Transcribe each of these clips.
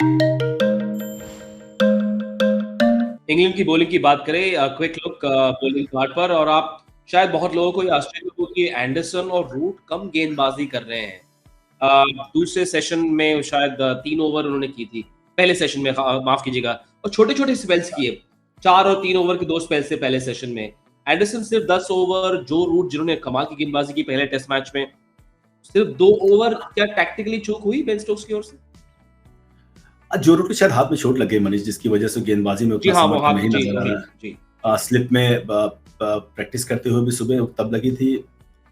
England की bowling की बात करें, क्विक लुक बॉलिंग कार्ड पर, और आप शायद बहुत लोगों को ये आश्चर्य हो कि एंडरसन और रूट कम गेंदबाजी कर रहे हैं। दूसरे सेशन में शायद 3 ओवर उन्होंने की थी। पहले सेशन में माफ़ कीजिएगा, और छोटे-छोटे स्पेल्स किए। 4 और 3 ओवर के 2 स्पेल्स थे पहले सेशन में। एंडरसन सिर्फ 10 ओवर, जो रूट जिन्होंने कमाल की गेंदबाजी की पहले टेस्ट मैच में, सिर्फ 2 ओवर। क्या टैक्टिकली चूक हुई बेन स्टोक्स की ओर से? जो रूट के शायद हाथ में चोट लग गई मनीष, जिसकी वजह से गेंदबाजी में जी उतना हाँ, वो समर्थ हाथ नहीं जी, नजर आ वही, रहा जी। है। स्लिप में प्रैक्टिस करते हुए भी सुबह तब लगी थी,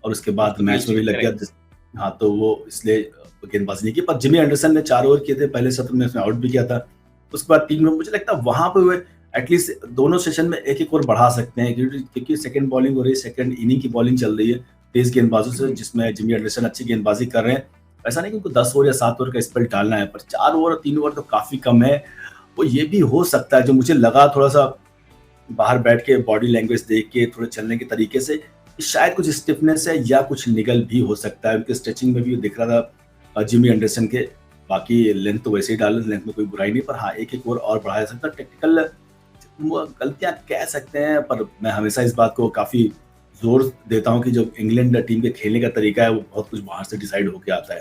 और उसके बाद उसके मैच में भी लग गया। करेक्ट। हाँ, तो वो इसलिए गेंदबाजी नहीं की। पर जिमी एंडरसन ने 4 ओवर किए थे पहले सत्र में, उसने आउट भी किया था। उसके बाद 3 में मुझे लगता है वहां पे एटलीस्ट दोनों सेशन में एक एक ओवर बढ़ा सकते हैं, क्योंकि सेकंड बॉलिंग हो रही है, सेकंड इनिंग की बॉलिंग चल रही है तेज गेंदबाजों से, जिसमें जिमी एंडरसन अच्छी गेंदबाजी कर रहे हैं। ऐसा नहीं कि उनको 10 ओवर या 7 ओवर का स्पेल डालना है, पर 4 ओवर और 3 ओवर तो काफी कम है। वो ये भी हो सकता है, जो मुझे लगा थोड़ा सा बाहर बैठ के बॉडी लैंग्वेज देख के, थोड़े चलने के तरीके से, शायद कुछ स्टिफनेस है या कुछ निगल भी हो सकता है। उनके स्ट्रेचिंग में भी दिख रहा था जिमी एंडरसन के। बाकी लेंथ तो वैसे ही डाले, लेंथ में कोई बुराई नहीं, पर हाँ, एक एक ओवर और बढ़ाया सकता है। टेक्निकल गलतियां कह सकते हैं, पर मैं हमेशा इस बात को काफी जोर देता हूँ कि जो इंग्लैंड टीम के खेलने का तरीका है, वो बहुत कुछ बाहर से डिसाइड होके आता है।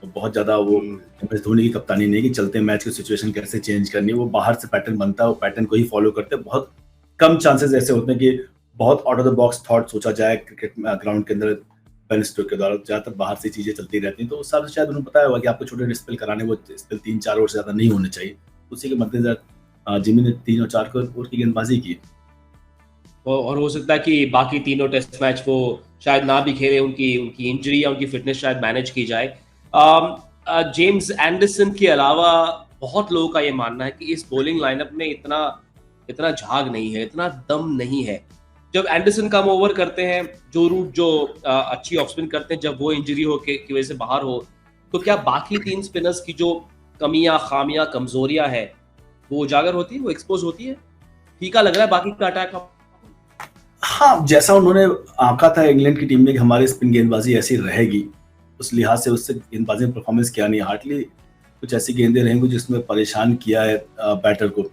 तो बहुत ज्यादा वो एम एस धोनी की कप्तानी नहीं कि चलते मैच की सिचुएशन कैसे चेंज करनी है, वो बाहर से पैटर्न बनता है, वो पैटर्न को ही फॉलो करते हैं। बहुत कम चांसेस ऐसे होते हैं कि बहुत out of the box thought सोचा जाए क्रिकेट ग्राउंड के अंदर बेन स्टोक्स के द्वारा। ज्यादातर बाहर से चीजें चलती रहती हैं, तो उस हिसाब से शायद उन्हें पता होगा कि आपको छोटे स्पेल कराने, वो स्पेल 3-4 ओवर से ज्यादा नहीं होने चाहिए। उसी के मद्देनजर जिमी ने 3 और 4 ओवर की गेंदबाजी की। और हो सकता है कि बाकी तीनों टेस्ट मैच वो शायद ना भी खेले, उनकी उनकी इंजरी या उनकी फिटनेस शायद मैनेज की जाए। जेम्स एंडरसन के अलावा बहुत लोगों का ये मानना है कि इस बॉलिंग लाइनअप में इतना इतना झाग नहीं है, इतना दम नहीं है। जब एंडरसन कम ओवर करते हैं, जो रूट जो अच्छी ऑफ स्पिन करते हैं, जब वो इंजरी हो के की वजह से बाहर हो, तो क्या बाकी 3 स्पिनर्स की जो कमियां, खामियां, कमजोरियां है, वो उजागर होती है, वो एक्सपोज होती है? फीका लग रहा है बाकी का अटैक। हाँ, जैसा उन्होंने आंका था इंग्लैंड की टीम में कि हमारी स्पिन गेंदबाजी ऐसी रहेगी, उस लिहाज से उससे गेंदबाजी में परफॉर्मेंस किया नहीं। हार्डली कुछ ऐसी गेंदें रहेंगी जिसमें परेशान किया है बैटर को।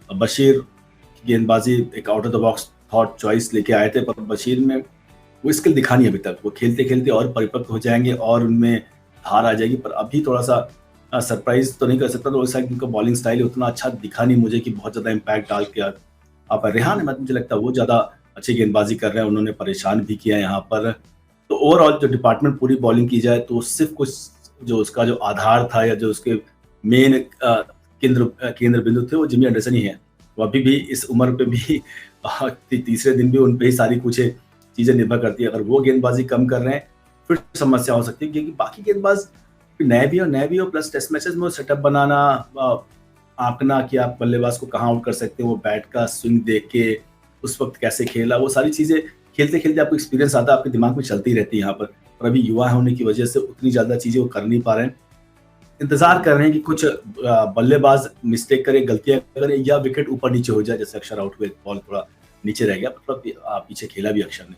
बशीर की गेंदबाजी एक out of the box thought choice लेके आए थे, पर बशीर में वो स्किल दिखा नहीं अभी तक। वो खेलते खेलते और परिपक्व हो जाएंगे और उनमें धार आ जाएगी, पर अभी थोड़ा सा सरप्राइज तो नहीं कर सकता। तो उनका बॉलिंग स्टाइल उतना अच्छा दिखा नहीं मुझे कि बहुत ज्यादा इम्पैक्ट डाल के आप रेहान अहमद, मुझे लगता है वो ज्यादा अच्छी गेंदबाजी कर रहे हैं, उन्होंने परेशान भी किया यहाँ पर। तो ओवरऑल जो डिपार्टमेंट पूरी बॉलिंग की जाए, तो सिर्फ कुछ जो उसका जो आधार था या जो उसके मेन केंद्र बिंदु थे, वो जिमी एंडरसन ही है। वो अभी भी इस उम्र पे भी तीसरे दिन भी उन पे ही सारी कुछ चीजें निर्भर करती है। अगर वो गेंदबाजी कम कर रहे हैं, फिर समस्या हो सकती है, क्योंकि बाकी गेंदबाज नए भी हो, प्लस टेस्ट मैचेस में सेटअप बनाना, आंकना कि आप बल्लेबाज को कहाँ आउट कर सकते हैं, वो बैट का स्विंग देख के उस वक्त कैसे खेला, वो सारी चीजें खेलते खेलते आपको एक्सपीरियंस आता है, आपके दिमाग में चलती रहती है यहाँ पर। और अभी युवा होने की वजह से उतनी ज्यादा चीजें वो कर नहीं पा रहे हैं। इंतजार कर रहे हैं कि कुछ बल्लेबाज मिस्टेक करे, गलतियां करे, या विकेट ऊपर नीचे हो जाए, जैसे अक्षर आउट हुए, बॉल थोड़ा नीचे रह गया, मतलब पीछे खेला भी अक्षर ने।